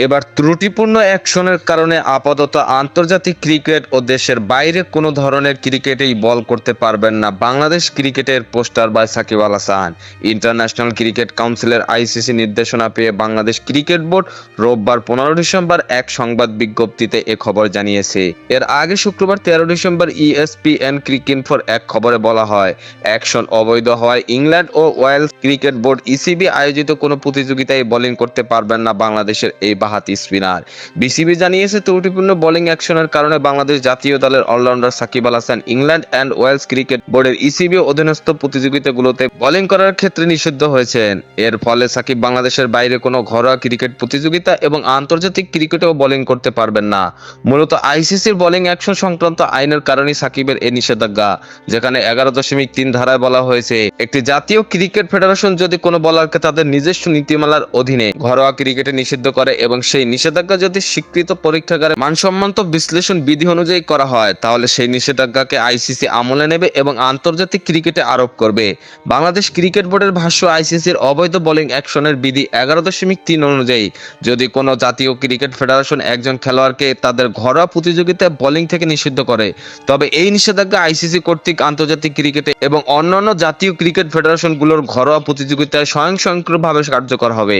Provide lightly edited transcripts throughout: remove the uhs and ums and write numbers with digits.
এবার ত্রুটিপূর্ণ অ্যাকশনের কারণে আপাতত আন্তর্জাতিক ক্রিকেট ও দেশের বাইরে কোনো ধরনের ক্রিকেটেই বল করতে পারবেন না বাংলাদেশ ক্রিকেটের poster by Shakib Al Hasan. International cricket কাউন্সিলের আইসিসি নির্দেশনা পেয়ে বাংলাদেশ ক্রিকেট বোর্ড রোববার 15 ডিসেম্বর এক সংবাদ বিজ্ঞপ্তিতে এ খবর জানিয়েছে। এর আগে শুক্রবার 13 ডিসেম্বর ESPN ক্রিকইনফোর এক খবরে বলা হয়, অ্যাকশন অবৈধ হওয়ায় ইংল্যান্ড ও ওয়েলস ক্রিকেট বোর্ড ইসিবি আয়োজিত কোনো প্রতিযোগিতায় বোলিং করতে পারবেন না বাংলাদেশের এই বাঁহাতি স্পিনার। বিসিবি জানিয়েছে, ত্রুটিপূর্ণ বোলিং অ্যাকশনের কারণে বাংলাদেশ জাতীয় দলের allrounder Shakib Al Hasan England and Wales cricket বোর্ডের ইসিবি অধীনস্থ প্রতিযোগিতাগুলোতে বোলিং করার ক্ষেত্রে নিষিদ্ধ হয়েছেন। এর ফলে সাকিব বাংলাদেশের বাইরে কোনো ঘরোয়া ক্রিকেট প্রতিযোগিতা এবং আন্তর্জাতিক ক্রিকেটেও বোলিং করতে পারবেন না। মূলত আইসিসির বোলিং অ্যাকশন সংক্রান্ত আইনের কারণেই সাকিবের এই নিষেধাজ্ঞা, যেখানে 11.3 ধারায় বলা হয়েছে, একটি জাতীয় ক্রিকেট ফেডারেশন যদি কোনো বোলারকে তাদের নিজস্ব নীতিমালার অধীনে ঘরোয়া ক্রিকেটে নিষিদ্ধ করে এবং সেই নিষেধাজ্ঞা যদি স্বীকৃত পরীক্ষাগারে মানসম্মত বিশ্লেষণ বিধি অনুযায়ী করা হয়, তাহলে সেই নিষেধাজ্ঞাকে আইসিসি আমলে নেবে এবং আন্তর্জাতিক ক্রিকেটে আরোপ করবে। বাংলাদেশ ক্রিকেট বোর্ডের ভাষ্য, আইসিসির অবৈধ বোলিং অ্যাকশনের বিধি 11.3 অনুযায়ী যদি কোনো জাতীয় ক্রিকেট ফেডারেশন একজন খেলোয়াড়কে তাদের ঘরোয়া প্রতিযোগিতায় বোলিং থেকে নিষিদ্ধ করে, তবে এই নিষেধাজ্ঞা আইসিসি কর্তৃক আন্তর্জাতিক ক্রিকেটে এবং অন্যান্য জাতীয় ক্রিকেট ফেডারেশনগুলোর ঘরোয়া প্রতিযোগিতায় স্বয়ংক্রিয়ভাবে কার্যকর হবে।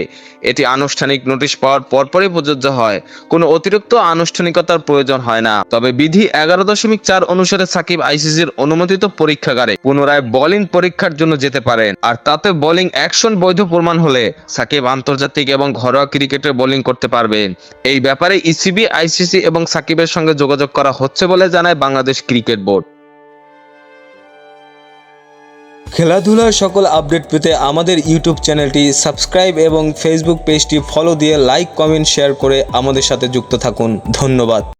এটি আনুষ্ঠানিক নোটিশ পাওয়ার পরপরই প্রযোজ্য হয়, কোনো অতিরিক্ত আনুষ্ঠানিকতার প্রয়োজন হয় না। তবে বিধি 11.4 অনুসারে সাকিব আইসিসির অনুমোদিত পরীক্ষাগারে পুনরায় বোলিং পরীক্ষার জন্য যেতে পারেন, আর তাতে বোলিং অ্যাকশন বৈধ প্রমাণ হলে সাকিব আন্তর্জাতিক এবং ঘরোয়া ক্রিকেটে বোলিং করতে পারবেন। এই ব্যাপারে ইসিবি, আইসিসি এবং সাকিবের সঙ্গে যোগাযোগ করা হচ্ছে বলে জানায় বাংলাদেশ ক্রিকেট বোর্ড। খেলাধুলার সকল আপডেট পেতে আমাদের ইউটিউব চ্যানেলটি সাবস্ক্রাইব এবং ফেসবুক পেজটি ফলো দিয়ে লাইক, কমেন্ট, শেয়ার করে আমাদের সাথে যুক্ত থাকুন। ধন্যবাদ।